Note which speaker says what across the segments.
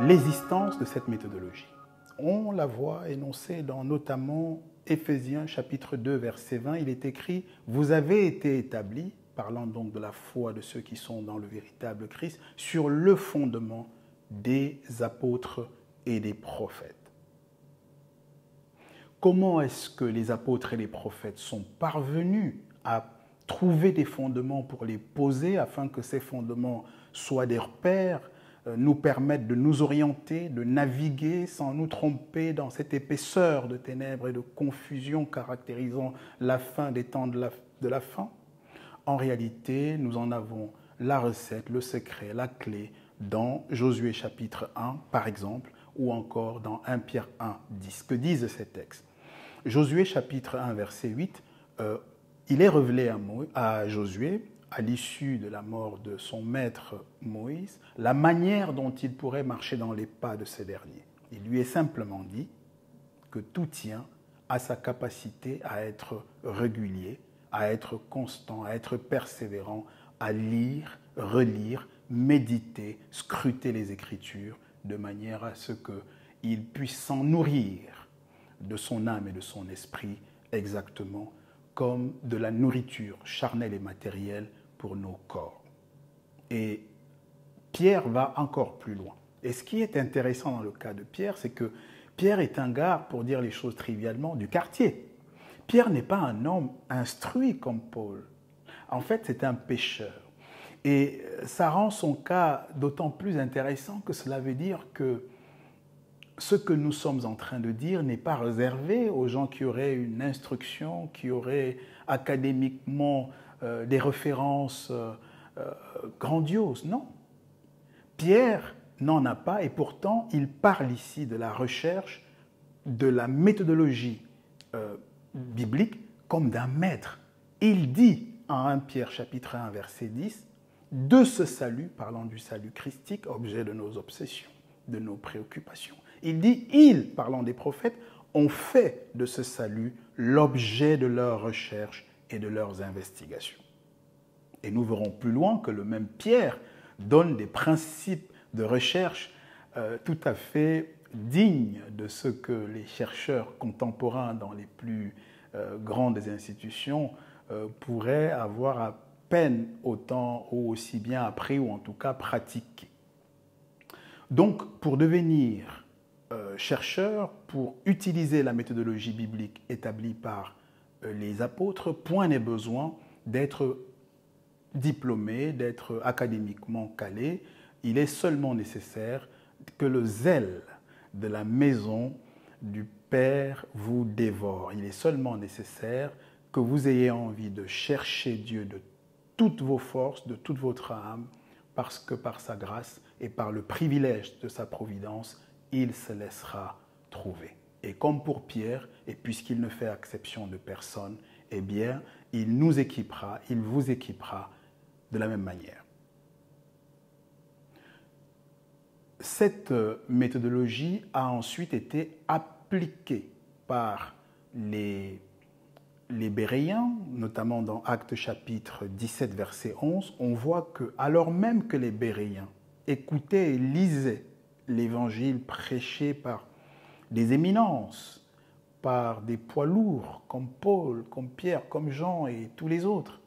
Speaker 1: l'existence de cette méthodologie. On la voit énoncée dans notamment Éphésiens chapitre 2 verset 20, il est écrit « Vous avez été établis » parlant donc de la foi de ceux qui sont dans le véritable Christ, sur le fondement des apôtres et des prophètes. Comment est-ce que les apôtres et les prophètes sont parvenus à trouver des fondements pour les poser afin que ces fondements soient des repères, nous permettent de nous orienter, de naviguer sans nous tromper dans cette épaisseur de ténèbres et de confusion caractérisant la fin des temps de la fin? En réalité, nous en avons la recette, le secret, la clé dans Josué chapitre 1, par exemple, ou encore dans 1 Pierre 1, 10. Que disent ces textes? Josué chapitre 1, verset 8, il est révélé à Josué, à l'issue de la mort de son maître Moïse, la manière dont il pourrait marcher dans les pas de ce dernier. Il lui est simplement dit que tout tient à sa capacité à être régulier, à être constant, à être persévérant, à lire, relire, méditer, scruter les Écritures, de manière à ce qu'il puisse s'en nourrir de son âme et de son esprit, exactement comme de la nourriture charnelle et matérielle pour nos corps. Et Pierre va encore plus loin. Et ce qui est intéressant dans le cas de Pierre, c'est que Pierre est un gars, pour dire les choses trivialement, du quartier. Pierre n'est pas un homme instruit comme Paul. En fait, c'est un pécheur. Et ça rend son cas d'autant plus intéressant que cela veut dire que ce que nous sommes en train de dire n'est pas réservé aux gens qui auraient une instruction, qui auraient académiquement des références grandioses. Non. Pierre n'en a pas et pourtant il parle ici de la recherche, de la méthodologie biblique comme d'un maître. Il dit en 1 Pierre chapitre 1 verset 10 de ce salut, parlant du salut christique, objet de nos obsessions, de nos préoccupations. Il dit, ils, parlant des prophètes, ont fait de ce salut l'objet de leurs recherches et de leurs investigations. Et nous verrons plus loin que le même Pierre donne des principes de recherche tout à fait dignes de ce que les chercheurs contemporains dans les plus grandes institutions pourraient avoir à peine autant ou aussi bien appris ou en tout cas pratiqué. Donc, pour devenir chercheur, pour utiliser la méthodologie biblique établie par les apôtres, point n'est besoin d'être diplômé, d'être académiquement calé. Il est seulement nécessaire que le zèle de la maison du Père vous dévore. Il est seulement nécessaire que vous ayez envie de chercher Dieu de toutes vos forces, de toute votre âme, parce que par sa grâce et par le privilège de sa providence, il se laissera trouver. Et comme pour Pierre, et puisqu'il ne fait exception de personne, eh bien, il nous équipera, il vous équipera de la même manière. Cette méthodologie a ensuite été appliquée par les Béréens, notamment dans Actes chapitre 17, verset 11, on voit que, alors même que les Béréens écoutaient et lisaient l'évangile prêché par des éminences, par des poids lourds comme Paul, comme Pierre, comme Jean et tous les autres,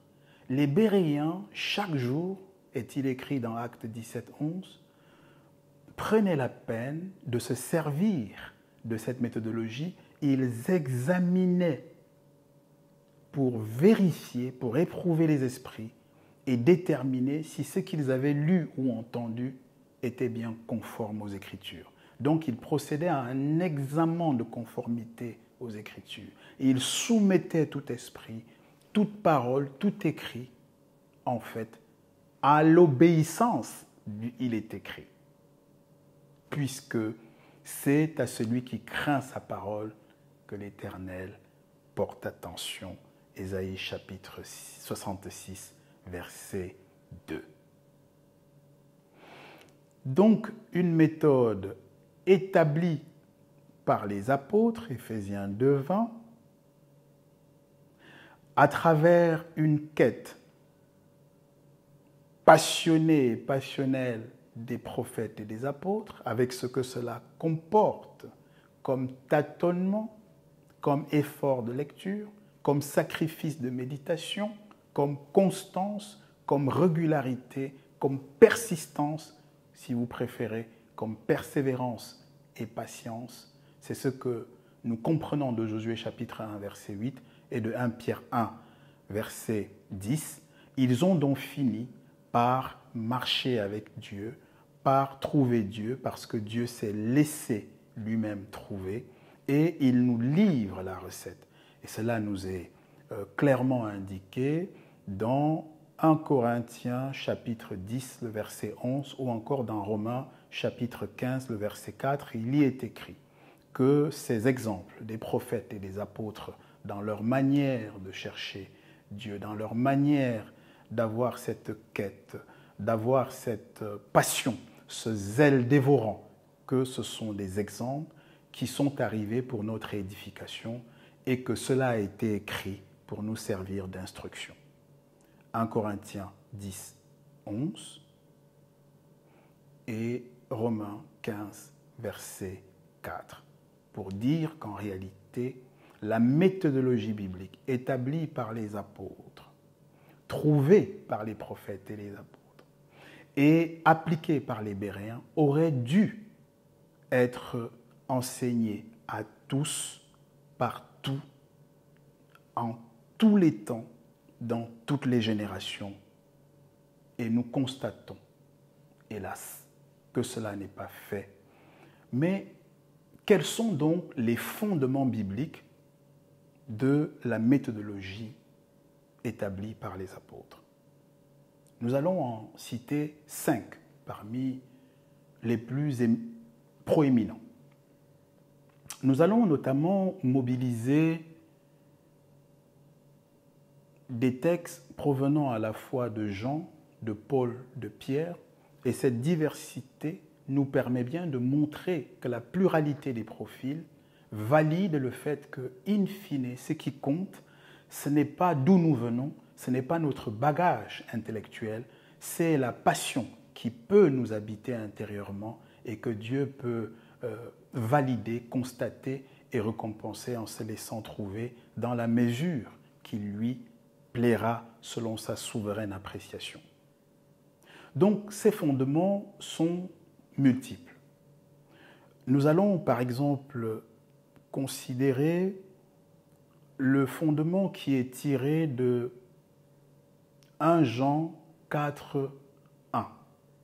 Speaker 1: les Béréens, chaque jour, est-il écrit dans Actes 17, 11, prenaient la peine de se servir de cette méthodologie. Ils examinaient pour vérifier, pour éprouver les esprits et déterminer si ce qu'ils avaient lu ou entendu était bien conforme aux Écritures. Donc, ils procédaient à un examen de conformité aux Écritures. Et ils soumettaient tout esprit, toute parole, tout écrit, en fait, à l'obéissance du « il est écrit », puisque c'est à celui qui craint sa parole que l'Éternel porte attention. Ésaïe chapitre 66, verset 2. Donc, une méthode établie par les apôtres, Éphésiens 2, 20, à travers une quête passionnée et passionnelle des prophètes et des apôtres, avec ce que cela comporte comme tâtonnement, comme effort de lecture, comme sacrifice de méditation, comme constance, comme régularité, comme persistance, si vous préférez, comme persévérance et patience. C'est ce que nous comprenons de Josué chapitre 1, verset 8 et de 1 Pierre 1, verset 10. Ils ont donc fini par marcher avec Dieu, par trouver Dieu, parce que Dieu s'est laissé lui-même trouver, et il nous livre la recette. Et cela nous est clairement indiqué dans 1 Corinthiens chapitre 10, le verset 11, ou encore dans Romains chapitre 15, le verset 4, il y est écrit que ces exemples des prophètes et des apôtres, dans leur manière de chercher Dieu, dans leur manière d'avoir cette quête, d'avoir cette passion, ce zèle dévorant, que ce sont des exemples qui sont arrivés pour notre édification et que cela a été écrit pour nous servir d'instruction. 1 Corinthiens 10, 11 et Romains 15, verset 4, pour dire qu'en réalité, la méthodologie biblique établie par les apôtres, trouvée par les prophètes et les apôtres, et appliquée par les Béréens, aurait dû être enseignée à tous, partout, en tous les temps, dans toutes les générations. Et nous constatons, hélas, que cela n'est pas fait. Mais quels sont donc les fondements bibliques de la méthodologie établie par les apôtres? Nous allons en citer 5 parmi les plus proéminents. Nous allons notamment mobiliser des textes provenant à la fois de Jean, de Paul, de Pierre, et cette diversité nous permet bien de montrer que la pluralité des profils valide le fait que, in fine, ce qui compte, ce n'est pas d'où nous venons, ce n'est pas notre bagage intellectuel, c'est la passion qui peut nous habiter intérieurement et que Dieu peut valider, constater et récompenser en se laissant trouver dans la mesure qui lui plaira selon sa souveraine appréciation. Donc ces fondements sont multiples. Nous allons par exemple considérer le fondement qui est tiré de 1 Jean 4, 1,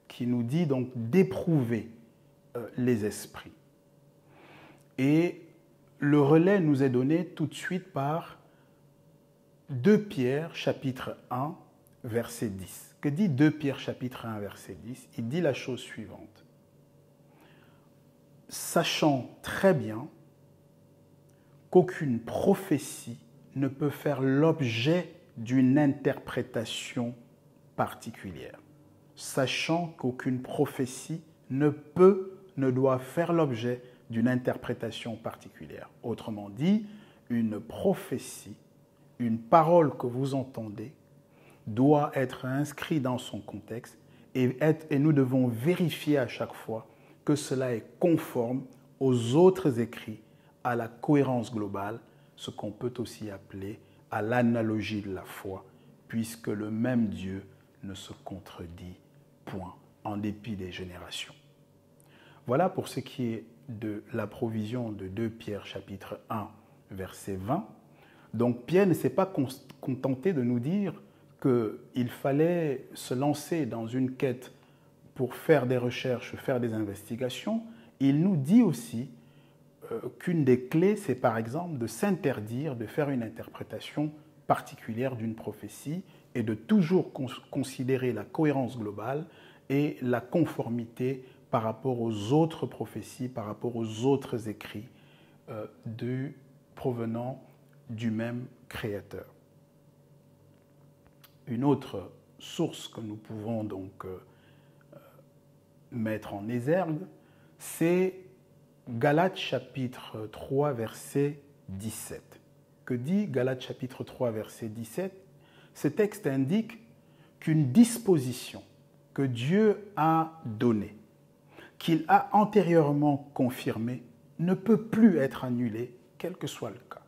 Speaker 1: qui nous dit donc d'éprouver les esprits. Et le relais nous est donné tout de suite par 2 Pierre chapitre 1, verset 10. Que dit 2 Pierre chapitre 1, verset 10? Il dit la chose suivante. Sachant très bien qu'aucune prophétie ne peut faire l'objet d'une interprétation particulière. Sachant qu'aucune prophétie ne doit faire l'objet d'une interprétation particulière. Autrement dit, une prophétie, une parole que vous entendez, doit être inscrite dans son contexte et nous devons vérifier à chaque fois que cela est conforme aux autres écrits, à la cohérence globale, ce qu'on peut aussi appeler à l'analogie de la foi, puisque le même Dieu ne se contredit point, en dépit des générations. Voilà pour ce qui est de la provision de 2 Pierre chapitre 1, verset 20. Donc Pierre ne s'est pas contenté de nous dire qu'il fallait se lancer dans une quête pour faire des recherches, faire des investigations. Il nous dit aussi qu'une des clés, c'est par exemple de s'interdire de faire une interprétation particulière d'une prophétie et de toujours considérer la cohérence globale et la conformité par rapport aux autres prophéties, par rapport aux autres écrits provenant du même Créateur. Une autre source que nous pouvons donc mettre en exergue, c'est Galates chapitre 3, verset 17. Que dit Galates chapitre 3, verset 17? Ce texte indique qu'une disposition que Dieu a donné, qu'il a antérieurement confirmé, ne peut plus être annulé, quel que soit le cas.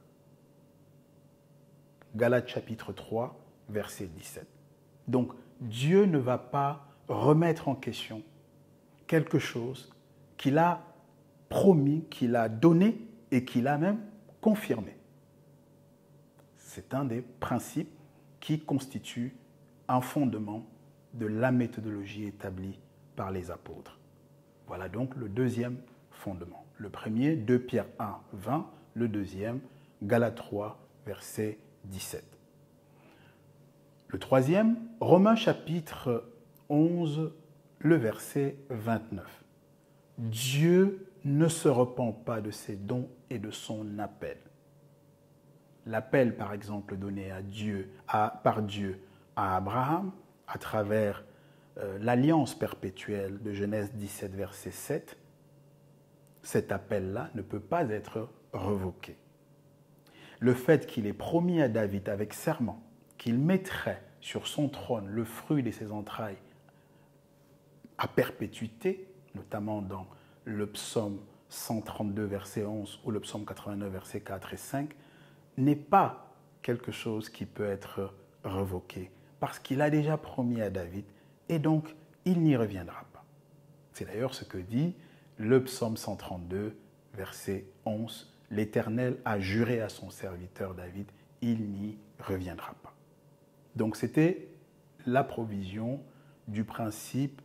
Speaker 1: Galates chapitre 3, verset 17. Donc, Dieu ne va pas remettre en question quelque chose qu'il a promis, qu'il a donné et qu'il a même confirmé. C'est un des principes qui constitue un fondement de la méthodologie établie par les apôtres. Voilà donc le deuxième fondement. Le premier, 2 Pierre 1, 20. Le deuxième, Galates 3, verset 17. Le troisième, Romains chapitre 11, le verset 29. Dieu ne se repent pas de ses dons et de son appel. L'appel, par exemple, donné par Dieu à Abraham à travers l'alliance perpétuelle de Genèse 17, verset 7, cet appel-là ne peut pas être revoqué. Le fait qu'il ait promis à David avec serment qu'il mettrait sur son trône le fruit de ses entrailles à perpétuité, notamment dans le psaume 132, verset 11 ou le psaume 89, verset 4 et 5, n'est pas quelque chose qui peut être revoqué parce qu'il a déjà promis à David et donc il n'y reviendra pas. C'est d'ailleurs ce que dit le psaume 132, verset 11. L'Éternel a juré à son serviteur David, il n'y reviendra pas. Donc c'était la provision du principe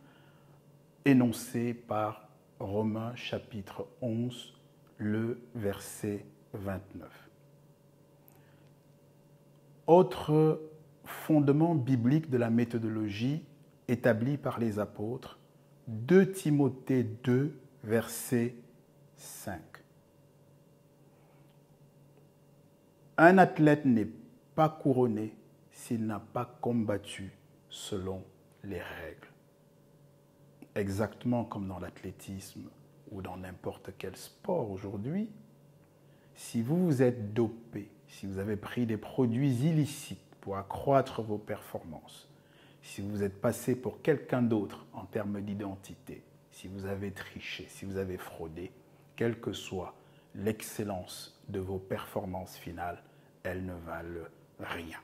Speaker 1: énoncé par Romains chapitre 11, le verset 29. Autre fondement biblique de la méthodologie établie par les apôtres, 2 Timothée 2, verset 5. Un athlète n'est pas couronné s'il n'a pas combattu selon les règles. Exactement comme dans l'athlétisme ou dans n'importe quel sport aujourd'hui, si vous vous êtes dopé, si vous avez pris des produits illicites pour accroître vos performances, si vous êtes passé pour quelqu'un d'autre en termes d'identité, si vous avez triché, si vous avez fraudé, quelle que soit l'excellence de vos performances finales, elles ne valent rien.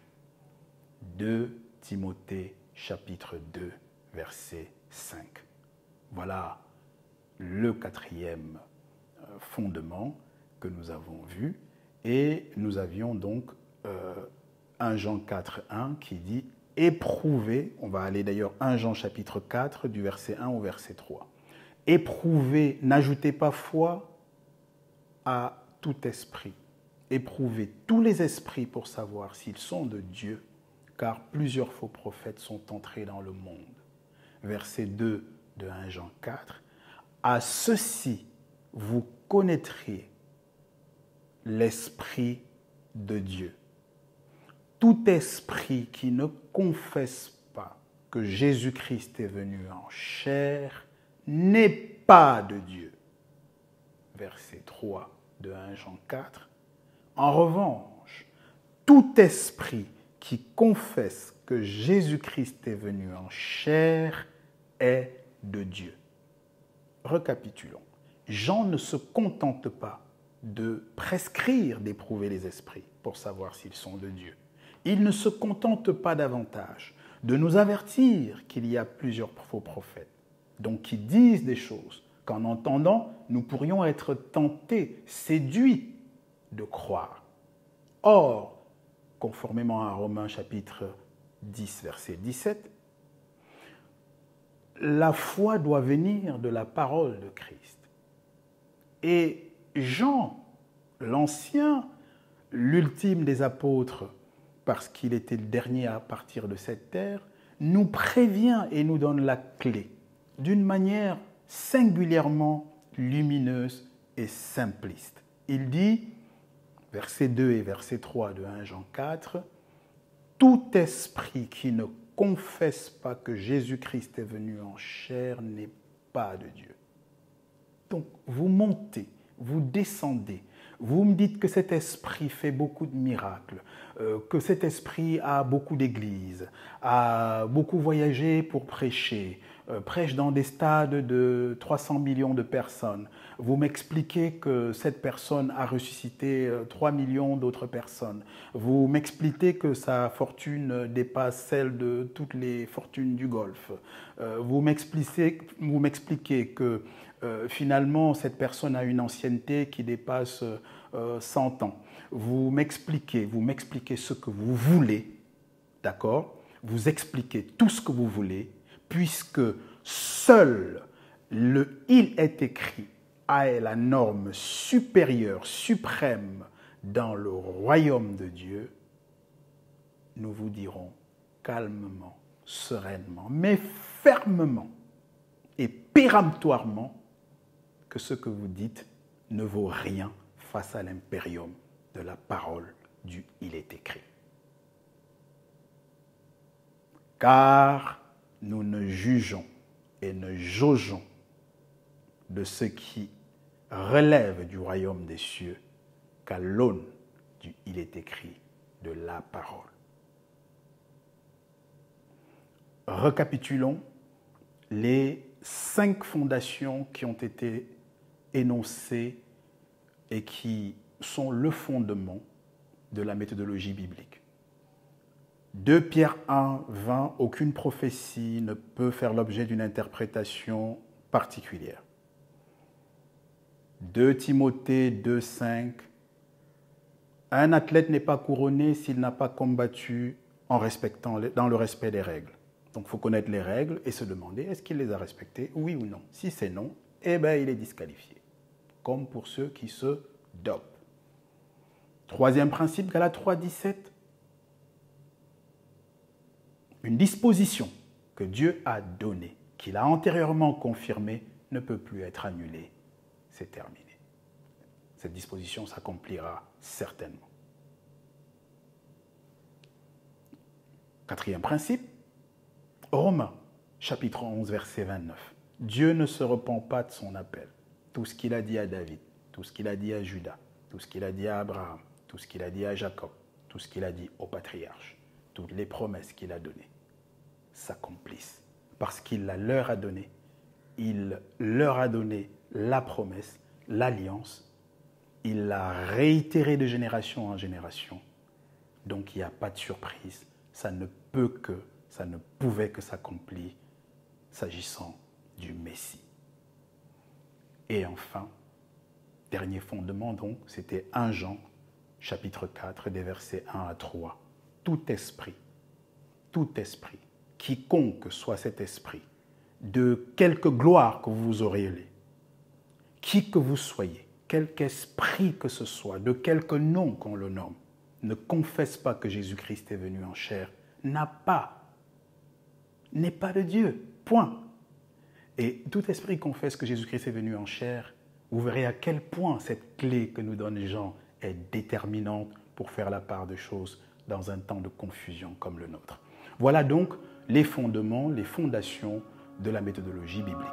Speaker 1: 2 Timothée chapitre 2, verset 5. Voilà le quatrième fondement que nous avons vu. Et nous avions donc 1 Jean 4, 1 qui dit « Éprouvez », on va aller d'ailleurs 1 Jean chapitre 4 du verset 1 au verset 3. « Éprouvez, n'ajoutez pas foi à tout esprit. Éprouvez tous les esprits pour savoir s'ils sont de Dieu, car plusieurs faux prophètes sont entrés dans le monde. » Verset 2 de 1 Jean 4. « À ceci, vous connaîtriez l'Esprit de Dieu. Tout esprit qui ne confesse pas que Jésus-Christ est venu en chair n'est pas de Dieu. » Verset 3 de 1 Jean 4. En revanche, tout esprit qui confesse que Jésus-Christ est venu en chair est de Dieu. Récapitulons. Jean ne se contente pas de prescrire d'éprouver les esprits pour savoir s'ils sont de Dieu. Il ne se contente pas davantage de nous avertir qu'il y a plusieurs faux prophètes, donc qui disent des choses qu'en entendant, nous pourrions être tentés, séduits de croire. Or, conformément à Romains chapitre 10, verset 17, la foi doit venir de la parole de Christ. Et Jean, l'ancien, l'ultime des apôtres, parce qu'il était le dernier à partir de cette terre, nous prévient et nous donne la clé d'une manière singulièrement lumineuse et simpliste. Il dit, verset 2 et verset 3 de 1 Jean 4, « Tout esprit qui ne confesse pas que Jésus-Christ est venu en chair n'est pas de Dieu. » Donc, vous montez, vous descendez, Vous me dites que cet esprit fait beaucoup de miracles, que cet esprit a beaucoup d'églises, a beaucoup voyagé pour prêcher, prêche dans des stades de 300 millions de personnes. Vous m'expliquez que cette personne a ressuscité 3 millions d'autres personnes. Vous m'expliquez que sa fortune dépasse celle de toutes les fortunes du Golfe. Vous m'expliquez que finalement cette personne a une ancienneté qui dépasse 100 ans. Vous m'expliquez ce que vous voulez, d'accord? Vous expliquez tout ce que vous voulez, puisque seul le « il est écrit » est la norme supérieure, suprême dans le royaume de Dieu, nous vous dirons calmement, sereinement, mais fermement et péremptoirement que ce que vous dites ne vaut rien face à l'impérium de la parole du « il est écrit ». Car nous ne jugeons et ne jaugeons de ce qui relève du royaume des cieux qu'à l'aune du « il est écrit » de la parole. Récapitulons les 5 fondations qui ont été énoncées et qui sont le fondement de la méthodologie biblique. 2 Pierre 1, 20, aucune prophétie ne peut faire l'objet d'une interprétation particulière. 2 Timothée 2, 5, un athlète n'est pas couronné s'il n'a pas combattu dans le respect des règles. Donc il faut connaître les règles et se demander est-ce qu'il les a respectées, oui ou non. Si c'est non, eh bien il est disqualifié, comme pour ceux qui se dopent. 3e principe, Galates 3, 17. Une disposition que Dieu a donnée, qu'il a antérieurement confirmée, ne peut plus être annulée. C'est terminé. Cette disposition s'accomplira certainement. 4e principe, Romains, chapitre 11, verset 29. Dieu ne se repent pas de son appel. Tout ce qu'il a dit à David, tout ce qu'il a dit à Judas, tout ce qu'il a dit à Abraham, tout ce qu'il a dit à Jacob, tout ce qu'il a dit aux patriarches, toutes les promesses qu'il a données s'accomplissent. Parce qu'il leur a donné. Il leur a donné la promesse, l'alliance. Il l'a réitéré de génération en génération. Donc il n'y a pas de surprise. Ça ne pouvait que s'accomplir s'agissant du Messie. Et enfin, dernier fondement donc, c'était 1 Jean, chapitre 4, des versets 1 à 3. Tout esprit, quiconque soit cet esprit, de quelque gloire que vous auriez, qui que vous soyez, quelque esprit que ce soit, de quelque nom qu'on le nomme, ne confesse pas que Jésus-Christ est venu en chair, n'est pas de Dieu, point. Et tout esprit qui confesse que Jésus-Christ est venu en chair, vous verrez à quel point cette clé que nous donne Jean est déterminante pour faire la part des choses dans un temps de confusion comme le nôtre. Voilà donc les fondements, les fondations de la méthodologie biblique.